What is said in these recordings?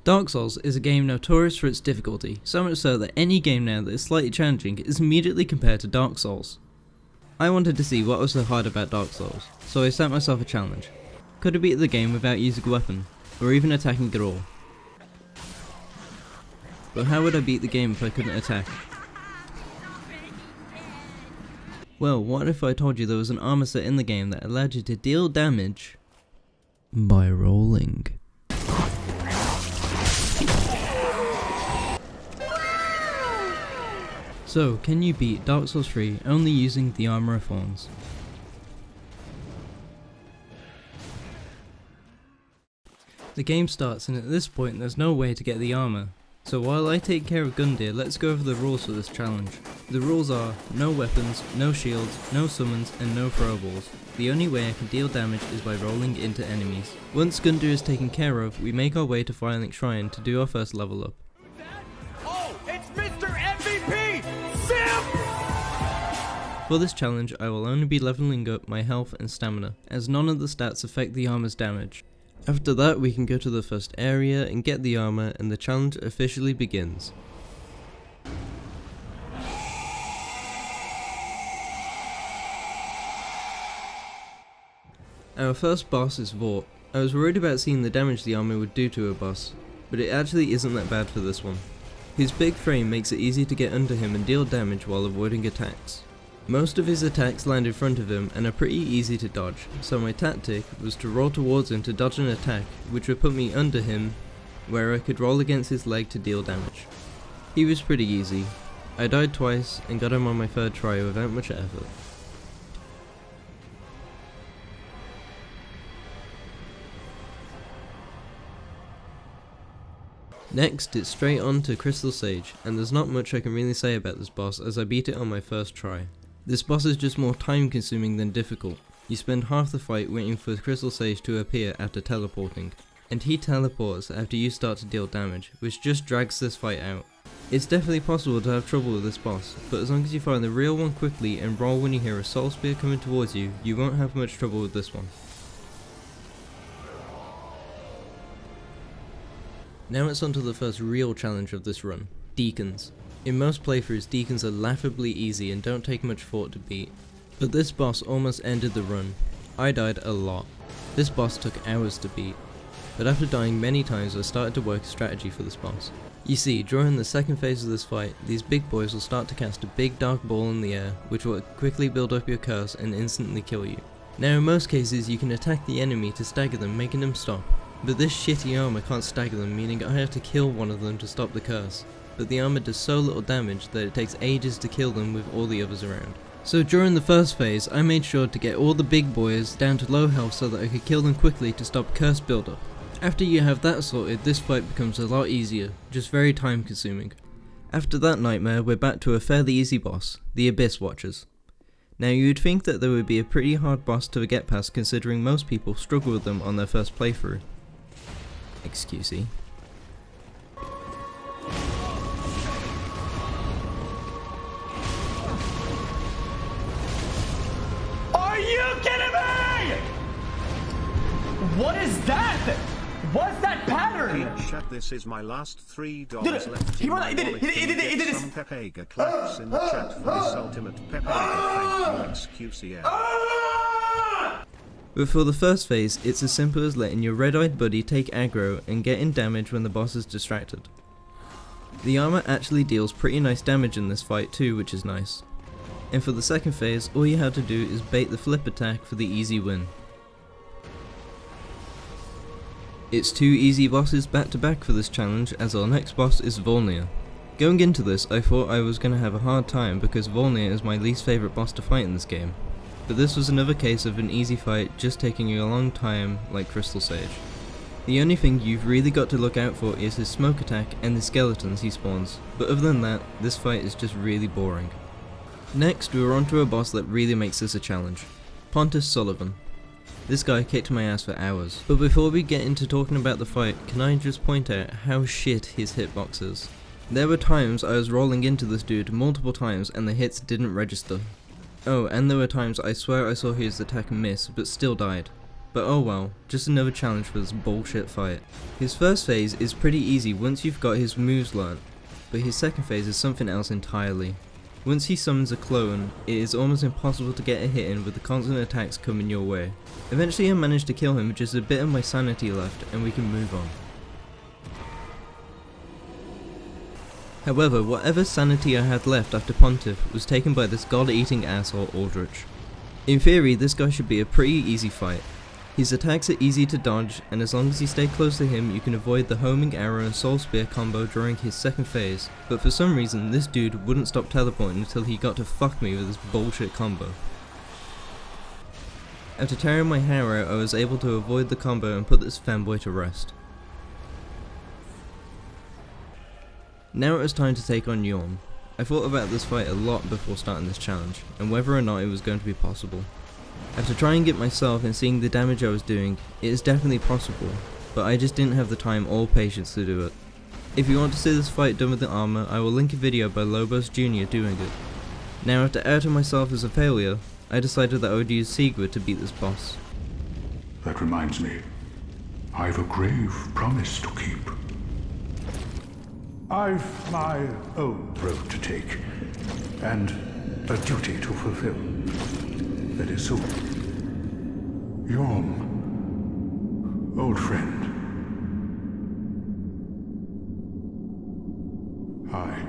Dark Souls is a game notorious for its difficulty, so much so that any game now that is slightly challenging is immediately compared to Dark Souls. I wanted to see what was so hard about Dark Souls, so I set myself a challenge. Could I beat the game without using a weapon, or even attacking at all? But how would I beat the game if I couldn't attack? Well, what if I told you there was an armor set in the game that allowed you to deal damage by rolling? So, can you beat Dark Souls 3 only using the Armour of Thorns? The game starts, and at this point there's no way to get the armour. So while I take care of Gundyr, let's go over the rules for this challenge. The rules are no weapons, no shields, no summons, and no throwables. The only way I can deal damage is by rolling into enemies. Once Gundyr is taken care of, we make our way to Firelink Shrine to do our first level up. Oh, it's Mr. MVP! Simp! For this challenge, I will only be leveling up my health and stamina, as none of the stats affect the armor's damage. After that, we can go to the first area and get the armor, and the challenge officially begins. Our first boss is Vort. I was worried about seeing the damage the armor would do to a boss, but it actually isn't that bad for this one. His big frame makes it easy to get under him and deal damage while avoiding attacks. Most of his attacks land in front of him and are pretty easy to dodge, so my tactic was to roll towards him to dodge an attack, which would put me under him, where I could roll against his leg to deal damage. He was pretty easy. I died twice and got him on my third try without much effort. Next, it's straight on to Crystal Sage, and there's not much I can really say about this boss as I beat it on my first try. This boss is just more time consuming than difficult. You spend half the fight waiting for Crystal Sage to appear after teleporting, and he teleports after you start to deal damage, which just drags this fight out. It's definitely possible to have trouble with this boss, but as long as you find the real one quickly and roll when you hear a soul spear coming towards you, you won't have much trouble with this one. Now it's on to the first real challenge of this run, Deacons. In most playthroughs, Deacons are laughably easy and don't take much thought to beat, but this boss almost ended the run. I died a lot. This boss took hours to beat, but after dying many times I started to work a strategy for this boss. You see, during the second phase of this fight, these big boys will start to cast a big dark ball in the air, which will quickly build up your curse and instantly kill you. Now in most cases you can attack the enemy to stagger them, making them stop. But this shitty armor can't stagger them, meaning I have to kill one of them to stop the curse. But the armor does so little damage that it takes ages to kill them with all the others around. So during the first phase, I made sure to get all the big boys down to low health so that I could kill them quickly to stop curse buildup. After you have that sorted, this fight becomes a lot easier, just very time consuming. After that nightmare, we're back to a fairly easy boss, the Abyss Watchers. Now you'd think that there would be a pretty hard boss to get past considering most people struggle with them on their first playthrough. Excusey. Are you kidding me? What is that? What's that pattern? Chat, this is my last $3 Dude, left. he won- he did it. Some Pepega claps in the chat for this ultimate Pepega. Thank you, XQCM. But for the first phase, it's as simple as letting your red-eyed buddy take aggro and getting damage when the boss is distracted. The armor actually deals pretty nice damage in this fight too, which is nice. And for the second phase, all you have to do is bait the flip attack for the easy win. It's 2 easy bosses back to back for this challenge, as our next boss is Volnir. Going into this, I thought I was going to have a hard time because Volnir is my least favourite boss to fight in this game. But this was another case of an easy fight just taking you a long time like Crystal Sage. The only thing you've really got to look out for is his smoke attack and the skeletons he spawns, but other than that, this fight is just really boring. Next, we're on to a boss that really makes this a challenge, Pontus Sullivan. This guy kicked my ass for hours, but before we get into talking about the fight, can I just point out how shit his hitbox is. There were times I was rolling into this dude multiple times and the hits didn't register. Oh, and there were times I swear I saw his attack miss, but still died. But oh well, just another challenge for this bullshit fight. His first phase is pretty easy once you've got his moves learnt, but his second phase is something else entirely. Once he summons a clone, it is almost impossible to get a hit in with the constant attacks coming your way. Eventually I managed to kill him with just a bit of my sanity left and we can move on. However, whatever sanity I had left after Pontiff was taken by this god-eating asshole Aldrich. In theory, this guy should be a pretty easy fight. His attacks are easy to dodge, and as long as you stay close to him you can avoid the homing arrow and soul spear combo during his second phase, but for some reason this dude wouldn't stop teleporting until he got to fuck me with this bullshit combo. After tearing my hair out I was able to avoid the combo and put this fanboy to rest. Now it was time to take on Yorm. I thought about this fight a lot before starting this challenge, and whether or not it was going to be possible. After trying it myself and seeing the damage I was doing, it is definitely possible, but I just didn't have the time or patience to do it. If you want to see this fight done with the armor, I will link a video by Lobos Jr. doing it. Now after outing myself as a failure, I decided that I would use Sigurd to beat this boss. That reminds me, I've a grave promise to keep. I've my own road to take, and a duty to fulfill. That is so. Yorm, old friend. I,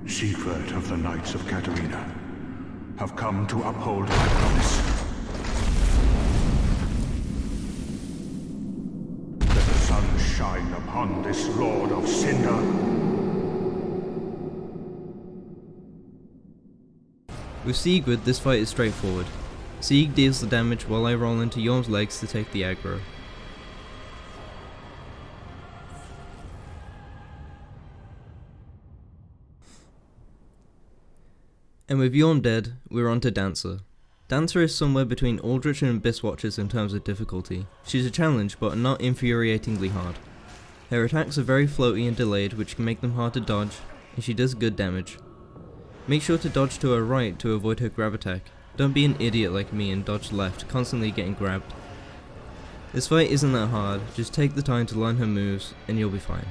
Siegward of the Knights of Katarina, have come to uphold my promise. Let the sun shine upon this Lord of Cinder. With Sigurd, this fight is straightforward. Sieg deals the damage while I roll into Yorm's legs to take the aggro. And with Yorm dead, we're on to Dancer. Dancer is somewhere between Aldrich and Abyss Watchers in terms of difficulty. She's a challenge, but not infuriatingly hard. Her attacks are very floaty and delayed, which can make them hard to dodge, and she does good damage. Make sure to dodge to her right to avoid her grab attack. Don't be an idiot like me and dodge left, constantly getting grabbed. This fight isn't that hard, just take the time to learn her moves and you'll be fine.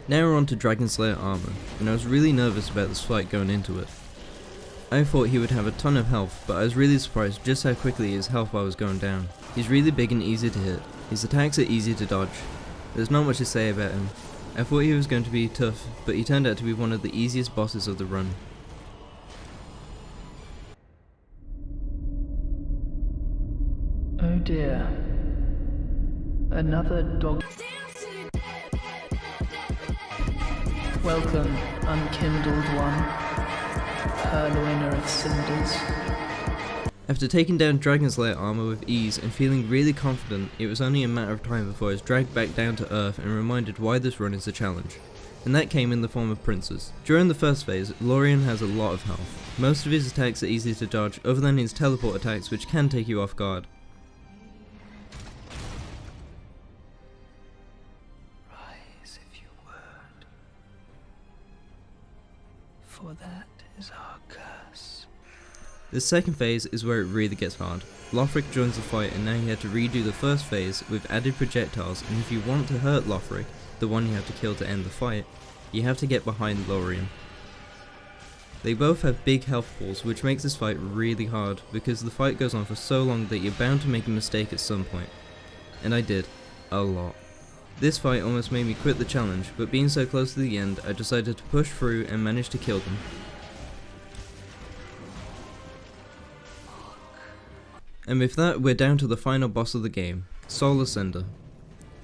Now we're on to Dragon Slayer Armour, and I was really nervous about this fight going into it. I thought he would have a ton of health, but I was really surprised just how quickly his health bar was going down. He's really big and easy to hit. His attacks are easy to dodge. There's not much to say about him. I thought he was going to be tough, but he turned out to be one of the easiest bosses of the run. Oh dear. Another dog. Welcome, unkindled one, purloiner of cinders. After taking down Dragon Slayer Armour with ease and feeling really confident, it was only a matter of time before I was dragged back down to earth and reminded why this run is a challenge. And that came in the form of Princes. During the first phase, Lorien has a lot of health. Most of his attacks are easy to dodge, other than his teleport attacks which can take you off guard. Rise if you would, for that is our curse. The second phase is where it really gets hard. Lothric joins the fight and now you have to redo the first phase with added projectiles, and if you want to hurt Lothric, the one you have to kill to end the fight, you have to get behind Lorien. They both have big health pools, which makes this fight really hard because the fight goes on for so long that you're bound to make a mistake at some point. And I did. A lot. This fight almost made me quit the challenge, but being so close to the end, I decided to push through and managed to kill them. And with that, we're down to the final boss of the game, Soul Ascender.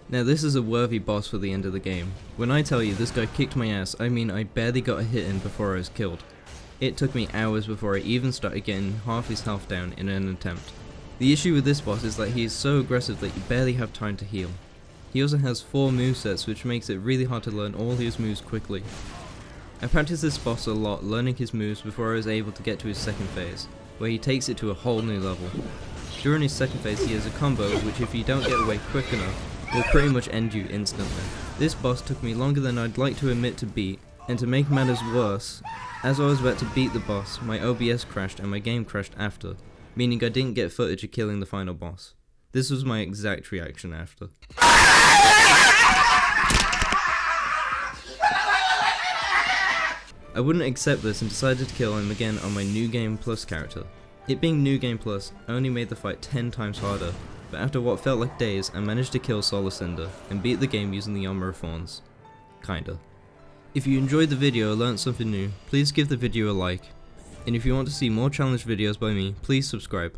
Now this is a worthy boss for the end of the game. When I tell you this guy kicked my ass, I mean I barely got a hit in before I was killed. It took me hours before I even started getting half his health down in an attempt. The issue with this boss is that he is so aggressive that you barely have time to heal. He also has 4 movesets, which makes it really hard to learn all his moves quickly. I practiced this boss a lot, learning his moves before I was able to get to his second phase, where he takes it to a whole new level. During his second phase he has a combo which, if you don't get away quick enough, will pretty much end you instantly. This boss took me longer than I'd like to admit to beat, And to make matters worse, as I was about to beat the boss, my OBS crashed and my game crashed after, meaning I didn't get footage of killing the final boss. This was my exact reaction after. I wouldn't accept this and decided to kill him again on my New Game Plus character. It being New Game Plus only made the fight 10 times harder, but after what felt like days I managed to kill Solar Cinder and beat the game using the Armour of Thorns. Kinda. If you enjoyed the video or learned something new, please give the video a like, and if you want to see more challenge videos by me, please subscribe.